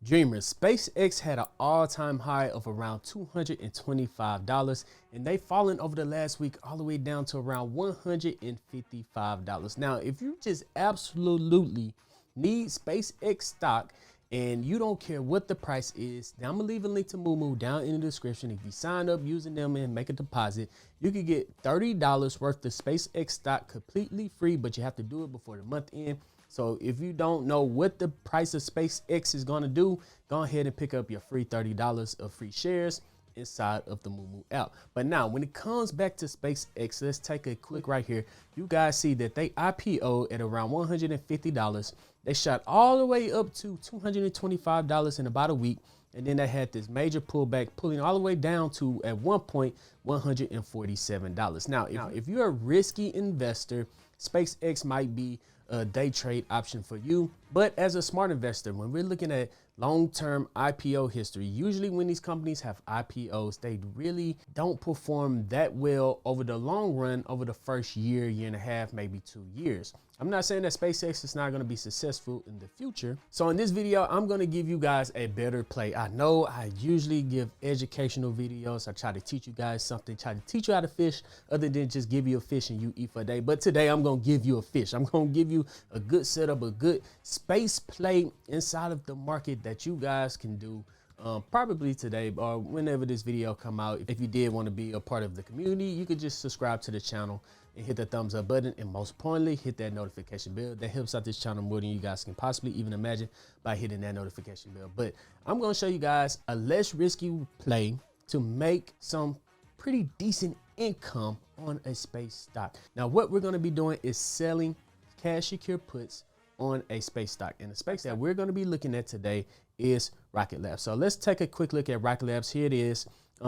Dreamers, SpaceX had an all-time high of around $225, and they've fallen over the last week all the way down to around $155. Now, if you just absolutely need SpaceX stock and you don't care what the price is, now I'm gonna leave a link to Moomoo down in the description. If you sign up using them and make a deposit, you could get $30 worth of SpaceX stock completely free, but you have to do it before the month end. So if you don't know what the price of SpaceX is going to do, go ahead and pick up your free $30 of free shares inside of the Moomoo app. But now when it comes back to SpaceX, let's take a quick right here. You guys see that they IPO at around $150. They shot all the way up to $225 in about a week. And then they had this major pullback, pulling all the way down to, at one point, $147. Now, if you're a risky investor, SpaceX might be a day trade option for you. But as a smart investor, when we're looking at long-term IPO history, usually when these companies have IPOs, they really don't perform that well over the long run, over the first year, year and a half, maybe 2 years. I'm not saying that SpaceX is not going to be successful in the future. So in this video, I'm going to give you guys a better play. I know I usually give educational videos. I try to teach you guys something, try to teach you how to fish other than just give you a fish and you eat for a day. But today I'm going to give you a fish. I'm going to give you a good setup, a good space play inside of the market that you guys can do probably today or whenever this video come out. If you did want to be a part of the community, you could just subscribe to the channel and hit the thumbs up button, and most importantly, hit that notification bell. That helps out this channel more than you guys can possibly even imagine by hitting that notification bell. But I'm going to show you guys a less risky play to make some pretty decent income on a space stock. Now, what we're going to be doing is selling cash secure puts on a space stock, and the space that we're going to be looking at today is Rocket Labs. So let's take a quick look at Rocket Labs. Here it is.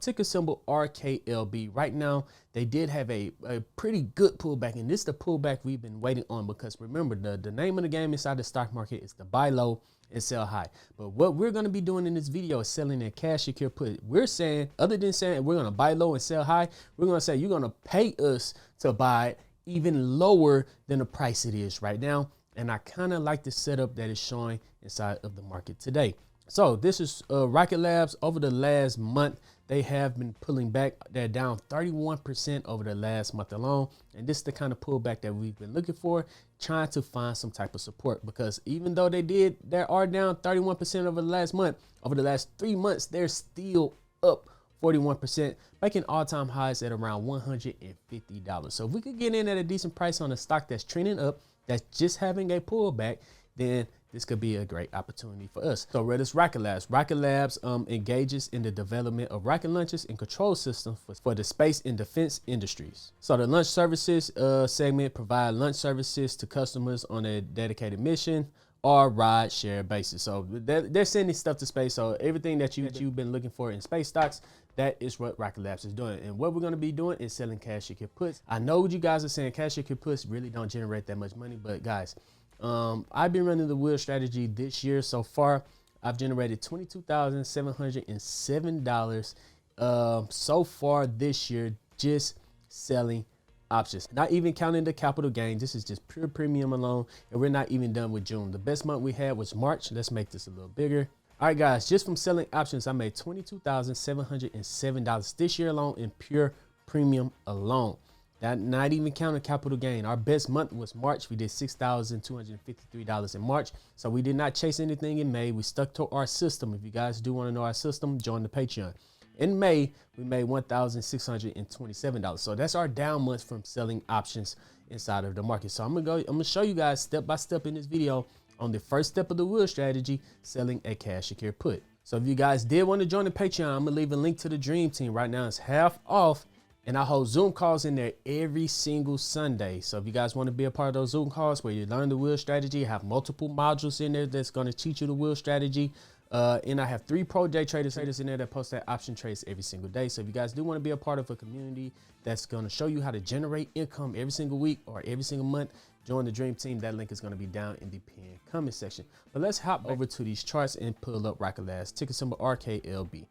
Ticker symbol RKLB. Right now, they did have a pretty good pullback, and this is the pullback we've been waiting on, because remember, the name of the game inside the stock market is to buy low and sell high. But what we're going to be doing in this video is selling a cash secure put. We're saying, other than saying we're going to buy low and sell high, we're going to say you're going to pay us to buy it even lower than the price it is right now. And I kind of like the setup that is showing inside of the market today. So this is Rocket Labs. Over the last month, they have been pulling back. They're down 31% over the last month alone. And this is the kind of pullback that we've been looking for, trying to find some type of support. Because even though they are down 31% over the last month, over the last 3 months, they're still up 41%, making all-time highs at around $150. So if we could get in at a decent price on a stock that's trending up, that's just having a pullback, then this could be a great opportunity for us. So where does Rocket Labs? Rocket Labs engages in the development of rocket launches and control systems for the space and defense industries. So the launch services segment provide launch services to customers on a dedicated mission or ride share basis. So they're sending stuff to space. So everything that you've been looking for in space stocks, that is what Rocket Labs is doing. And what we're going to be doing is selling cash secure puts. I know what you guys are saying, cash secure puts really don't generate that much money, but guys, I've been running the wheel strategy this year. So far, I've generated $22,707 so far this year, just selling options, not even counting the capital gain. This is just pure premium alone, and we're not even done with June. The best month we had was March. Let's make this a little bigger. All right, guys, just from selling options, I made $22,707 this year alone in pure premium alone. That not even counting capital gain. Our best month was March. We did $6,253 in March. So we did not chase anything in May. We stuck to our system. If you guys do want to know our system, join the Patreon. In May, we made $1,627. So that's our down months from selling options inside of the market. So I'm gonna show you guys step by step in this video on the first step of the wheel strategy, selling a cash secure put. So if you guys did want to join the Patreon, I'm gonna leave a link to the Dream Team. Right now it's half off, and I hold Zoom calls in there every single Sunday. So if you guys want to be a part of those Zoom calls where you learn the wheel strategy, have multiple modules in there that's going to teach you the wheel strategy. And I have 3 pro day traders in there that post that option trades every single day. So if you guys do want to be a part of a community that's going to show you how to generate income every single week or every single month, join the Dream Team. That link is going to be down in the pinned comment section. But let's hop over to these charts and pull up Rocket Labs, ticker symbol RKLB.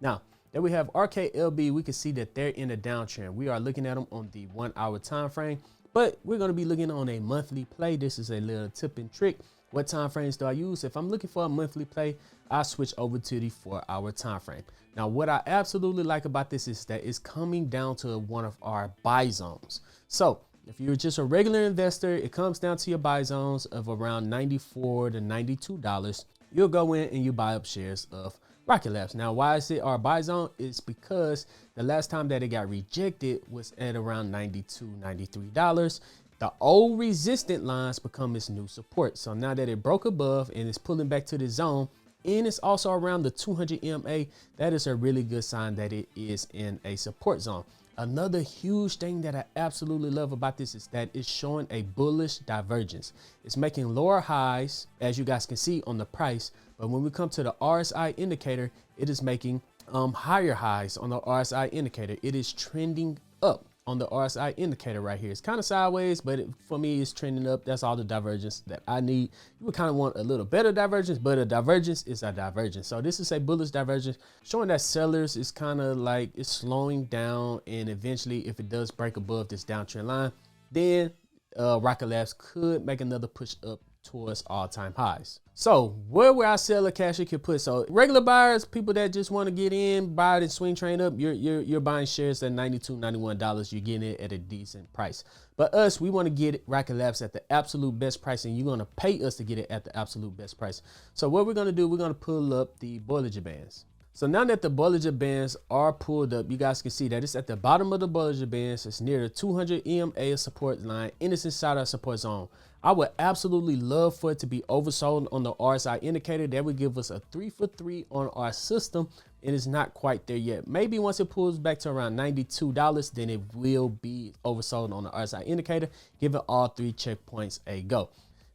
Now, there we have RKLB. We can see that they're in a downtrend. We are looking at them on the 1 hour time frame, but we're going to be looking on a monthly play. This is a little tip and trick What time frames do I use? If I'm looking for a monthly play, I switch over to the 4-hour time frame. Now, what I absolutely like about this is that it's coming down to one of our buy zones. So if you're just a regular investor, it comes down to your buy zones of around $94 to $92. You'll go in and you buy up shares of Rocket Labs. Now, why is it our buy zone? It's because the last time that it got rejected was at around $92, $93. The old resistant lines become its new support. So now that it broke above and it's pulling back to the zone, and it's also around the 200 MA, that is a really good sign that it is in a support zone. Another huge thing that I absolutely love about this is that it's showing a bullish divergence. It's making lower highs, as you guys can see on the price, but when we come to the RSI indicator, it is making higher highs on the RSI indicator. It is trending up on the RSI indicator right here. It's kind of sideways, but for me, it's trending up. That's all the divergence that I need. You would kind of want a little better divergence, but a divergence is a divergence. So this is a bullish divergence showing that sellers is kind of like it's slowing down. And eventually, if it does break above this downtrend line, then Rocket Labs could make another push up towards all-time highs. So where would I sell a cash you could put? So regular buyers, people that just want to get in, buy it and swing trade up, you're buying shares at $92, $91. You're getting it at a decent price. But us, we want to get Rocket Labs at the absolute best price, and you're going to pay us to get it at the absolute best price. So what we're going to do, we're going to pull up the Bollinger Bands. So now that the Bollinger Bands are pulled up, you guys can see that it's at the bottom of the Bollinger Bands. It's near the 200 EMA support line, and it's inside our support zone. I would absolutely love for it to be oversold on the RSI indicator. That would give us a 3 for 3 on our system, and it's not quite there yet. Maybe once it pulls back to around $92, then it will be oversold on the RSI indicator. Give it all 3 checkpoints a go.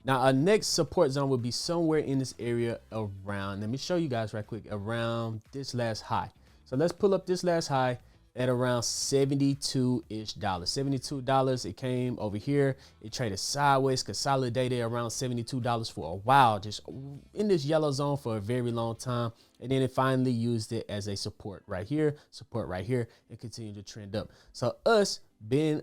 Now, our next support zone will be somewhere in this area around, let me show you guys right quick, around this last high. So let's pull up this last high at around $72-ish. $72. It came over here. It traded sideways, consolidated around $72 for a while, just in this yellow zone for a very long time. And then it finally used it as a support right here, and continued to trend up. So us being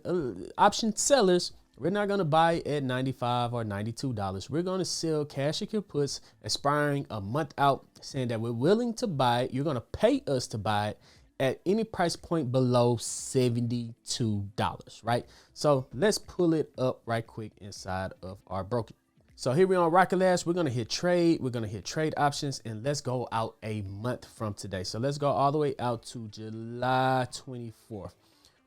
option sellers, we're not going to buy at $95 or $92. We're going to sell cash secure puts expiring a month out, saying that we're willing to buy it. You're going to pay us to buy it at any price point below $72, right? So let's pull it up right quick inside of our broker. So here we are on Rocket Labs. We're going to hit trade. We're going to hit trade options, and let's go out a month from today. So let's go all the way out to July 24th.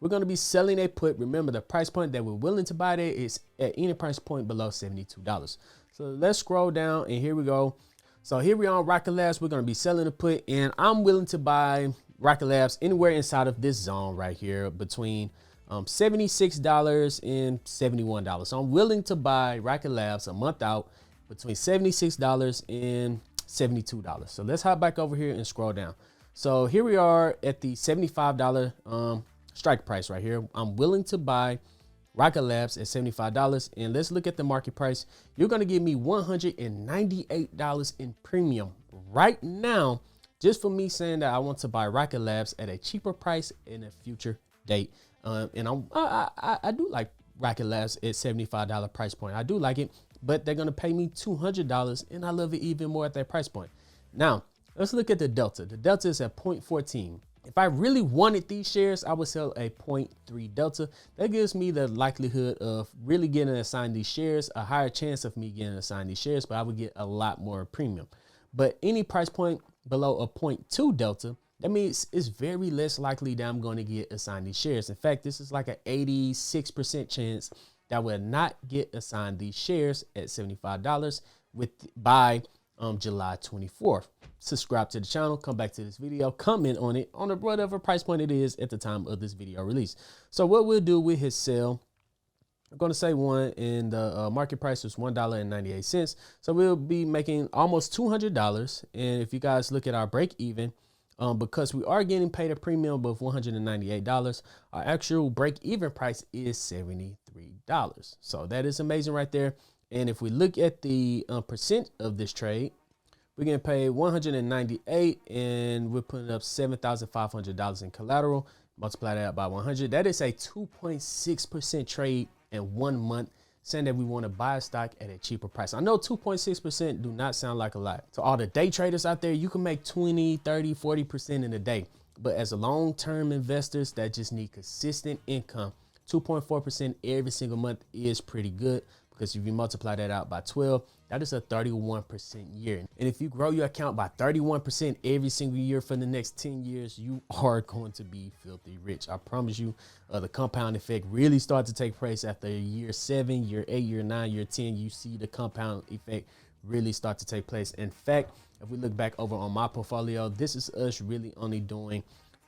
We're going to be selling a put. Remember, the price point that we're willing to buy there is at any price point below $72. So let's scroll down, and here we go. So here we are on Rocket Labs. We're going to be selling a put, and I'm willing to buy Rocket Labs anywhere inside of this zone right here between $76 and $71. So I'm willing to buy Rocket Labs a month out between $76 and $72. So let's hop back over here and scroll down. So here we are at the $75 strike price right here. I'm willing to buy Rocket Labs at $75, and let's look at the market price. You're going to give me $198 in premium right now, just for me saying that I want to buy Rocket Labs at a cheaper price in a future date. And I do like Rocket Labs at $75 price point. I do like it, but they're going to pay me $200, and I love it even more at that price point. Now, let's look at the delta. The delta is at 0.14. If I really wanted these shares, I would sell a 0.3 delta. That gives me the likelihood of really getting assigned these shares, a higher chance of me getting assigned these shares, but I would get a lot more premium. But any price point below a 0.2 delta, that means it's very less likely that I'm going to get assigned these shares. In fact, this is like an 86% chance that I will not get assigned these shares at $75 by July 24th. Subscribe to the channel, come back to this video, comment on it on whatever price point it is at the time of this video release. So what we'll do with his sale, I'm going to say one, and the market price was $1.98. So we'll be making almost $200. And if you guys look at our break even, because we are getting paid a premium of $198, our actual break even price is $73. So that is amazing right there. And if we look at the percent of this trade, we're getting paid $198, and we're putting up $7,500 in collateral. Multiply that by 100. That is a 2.6% trade in 1 month, saying that we want to buy a stock at a cheaper price. I know 2.6% do not sound like a lot. To all the day traders out there, you can make 20, 30, 40% in a day. But as a long-term investors that just need consistent income, 2.4% every single month is pretty good, because if you multiply that out by 12, that is a 31% year. And if you grow your account by 31% every single year for the next 10 years, you are going to be filthy rich. I promise you, the compound effect really starts to take place after year 7, year 8, year 9, year 10. You see the compound effect really start to take place. In fact, if we look back over on my portfolio, this is us really only doing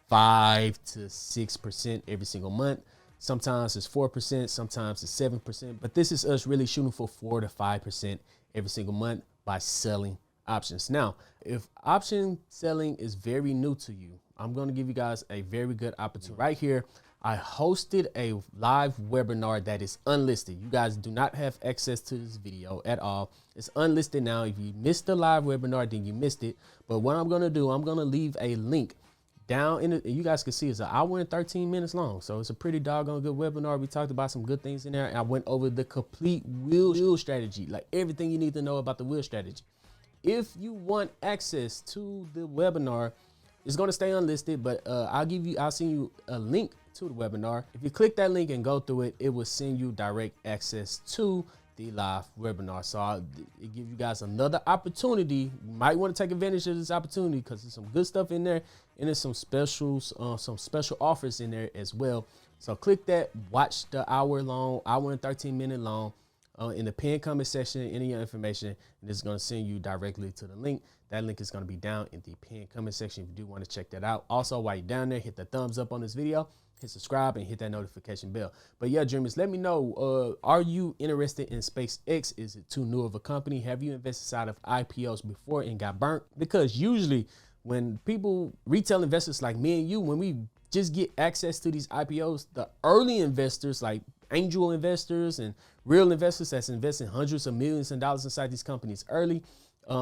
5 to 6% every single month. Sometimes it's 4%, sometimes it's 7%, but this is us really shooting for 4 to 5% every single month by selling options. Now, if option selling is very new to you, I'm going to give you guys a very good opportunity. Right here, I hosted a live webinar that is unlisted. You guys do not have access to this video at all. It's unlisted now. If you missed the live webinar, then you missed it. But what I'm going to do, I'm going to leave a link down in it. You guys can see it's an hour and 13 minutes long. So it's a pretty doggone good webinar. We talked about some good things in there. And I went over the complete wheel strategy, like everything you need to know about the wheel strategy. If you want access to the webinar, it's going to stay unlisted, but I'll send you a link to the webinar. If you click that link and go through it, it will send you direct access to the live webinar. So it give you guys another opportunity. You might want to take advantage of this opportunity, because there's some good stuff in there, and there's some specials, some special offers in there as well. So click that, watch the hour and 13 minute long, in the pinned comment section, any information, and it's going to send you directly to the link. That link is going to be down in the pinned comment section if you do want to check that out. Also, while you're down there, hit the thumbs up on this video, hit subscribe, and hit that notification bell. But yeah, dreamers, let me know, are you interested in SpaceX? Is it too new of a company? Have you invested inside of IPOs before and got burnt? Because usually when people, retail investors like me and you, when we just get access to these IPOs, the early investors like angel investors and real investors that's investing hundreds of millions of dollars inside these companies early,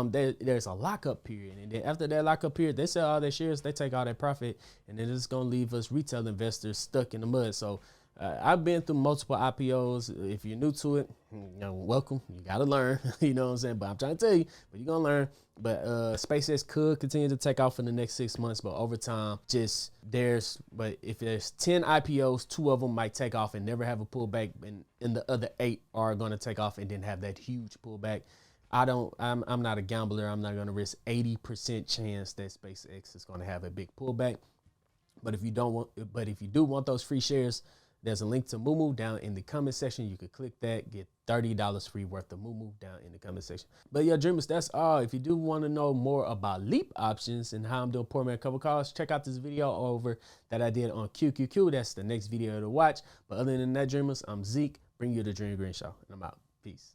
there's a lockup period, and then after that lockup period, they sell all their shares, they take all their profit, and then it's gonna leave us retail investors stuck in the mud. So I've been through multiple IPOs. If you're new to it, welcome. You gotta learn. You know what I'm saying? But I'm trying to tell you, but you're gonna learn. But SpaceX could continue to take off in the next 6 months, but over time, but if there's 10 IPOs, 2 of them might take off and never have a pullback, and the other 8 are gonna take off and then have that huge pullback. I'm not a gambler. I'm not gonna risk 80% chance that SpaceX is gonna have a big pullback. But if you do want those free shares, there's a link to Moomoo down in the comment section. You could click that, get $30 free worth of Moomoo down in the comment section. But yeah, dreamers, that's all. If you do want to know more about Leap options and how I'm doing poor man cover calls, check out this video over that I did on QQQ. That's the next video to watch. But other than that, dreamers, I'm Zeke. Bring you the Dream Green Show, and I'm out. Peace.